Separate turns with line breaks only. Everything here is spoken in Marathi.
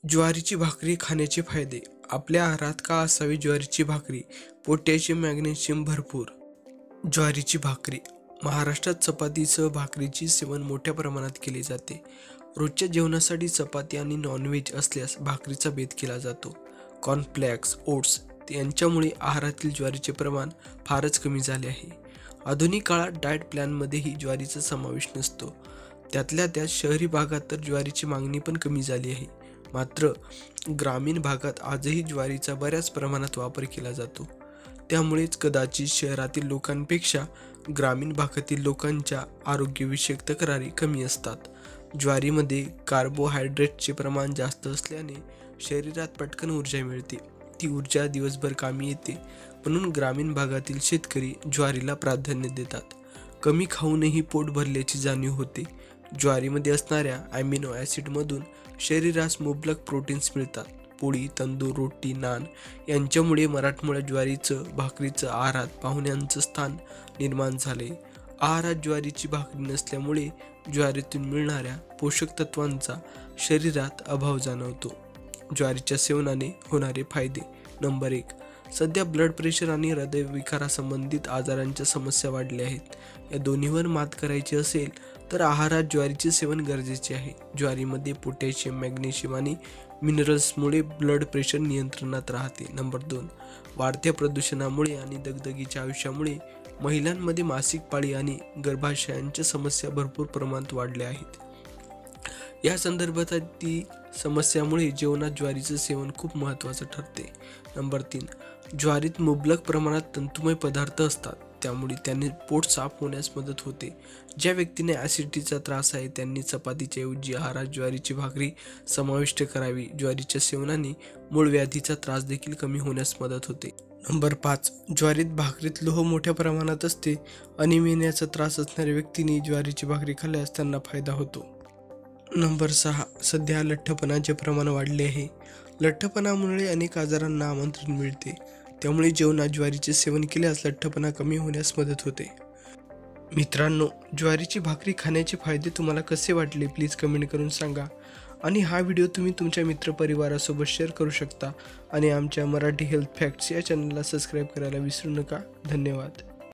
ज्वारीची भाकरी खाण्याचे फायदे. आपल्या आहारात का असावी ज्वारीची भाकरी? पोटॅशियम, मॅग्नेशियम भरपूर. ज्वारीची भाकरी. महाराष्ट्रात चपातीसह भाकरीचे सेवन मोठ्या प्रमाणात केले जाते. रोजच्या जेवणासाठी चपाती आणि नॉनव्हेज असल्यास भाकरीचा बेत केला जातो. कॉर्नफ्लेक्स, ओट्स यांच्यामुळे आहारातील ज्वारीचे प्रमाण फारच कमी झाले आहे. आधुनिक काळात डाएट प्लॅनमध्येही ज्वारीचा समावेश नसतो. त्यातल्या त्यात शहरी भागात तर ज्वारीची मागणी पण कमी झाली आहे. मात्र ग्रामीण भागात आजही ज्वारीचा बऱ्याच प्रमाणात वापर केला जातो. त्यामुळेच कदाचित शहरातील लोकांपेक्षा ग्रामीण भागातील लोकांच्या आरोग्यविषयक तक्रारी कमी असतात. ज्वारीमध्ये कार्बोहायड्रेटचे प्रमाण जास्त असल्याने शरीरात पटकन ऊर्जा मिळते. ती ऊर्जा दिवसभर कामी येते. म्हणून ग्रामीण भागातील शेतकरी ज्वारीला प्राधान्य देतात. कमी खाऊनही पोट भरल्याची जाणीव होते. ज्वारीमध्ये असणाऱ्या ॲमिनो ॲसिडमधून शरीरास मुबलक प्रोटीन्स मिळतात. पोळी, तंदूर, रोटी, नान यांच्यामुळे मराठमोळ्या ज्वारीचं भाकरीचं आहारात पाहुण्यांचं स्थान निर्माण झाले. आहारात ज्वारीची भाकरी नसल्यामुळे ज्वारीतून मिळणाऱ्या पोषक तत्वांचा शरीरात अभाव जाणवतो. ज्वारीच्या सेवनाने होणारे फायदे. नंबर 1. सध्या ब्लड प्रेशर आणि हृदयविकारासंबंधित आजारांच्या समस्या वाढल्या आहेत. या दोन्हीवर मात करायची असेल तर आहारात ज्वारीचे सेवन गरजेचे आहे. ज्वारीमध्ये पोटॅशियम, मॅग्नेशियम आणि मिनरल्समुळे ब्लड प्रेशर नियंत्रणात राहते. नंबर 2. वाढत्या प्रदूषणामुळे आणि दगदगीच्या आयुष्यामुळे महिलांमध्ये मासिक पाळी आणि गर्भाशयांच्या समस्या भरपूर प्रमाणात वाढल्या आहेत. या संदर्भातील समस्यामुळे जेवणात ज्वारीचं सेवन खूप महत्त्वाचं ठरते. नंबर 3. ज्वारीत मुबलक प्रमाणात तंतुमय पदार्थ असतात. त्यामुळे त्याने पोट साफ होण्यास मदत होते. ज्या व्यक्तीने ॲसिडिटीचा त्रास आहे त्यांनी चपातीच्या ऐवजी आहारात ज्वारीची भाकरी समाविष्ट करावी. ज्वारीच्या सेवनाने मूळव्याधीचा त्रास देखील कमी होण्यास मदत होते. नंबर 5. ज्वारीत भाकरीत लोह मोठ्या प्रमाणात असते. अनिमियाचा त्रास असणाऱ्या व्यक्तींनी ज्वारीची भाकरी खाल्ल्यास त्यांना फायदा होतो. नंबर 6. सध्या लठ्ठपणाचे प्रमाण वाढले आहे. लठ्ठपणामुळे अनेक आजारांना आमंत्रण मिळते. त्यामुळे जेवणात ज्वारीचे सेवन केल्यास लठ्ठपणा कमी होण्यास मदत होते. मित्रांनो, ज्वारीची भाकरी खाण्याचे फायदे तुम्हाला कसे वाटले प्लीज कमेंट करून सांगा. आणि हा व्हिडिओ तुम्ही तुमच्या मित्रपरिवारासोबत शेअर करू शकता. आणि आमच्या मराठी हेल्थ फॅक्ट्स या चॅनलला सबस्क्राईब करायला विसरू नका. धन्यवाद.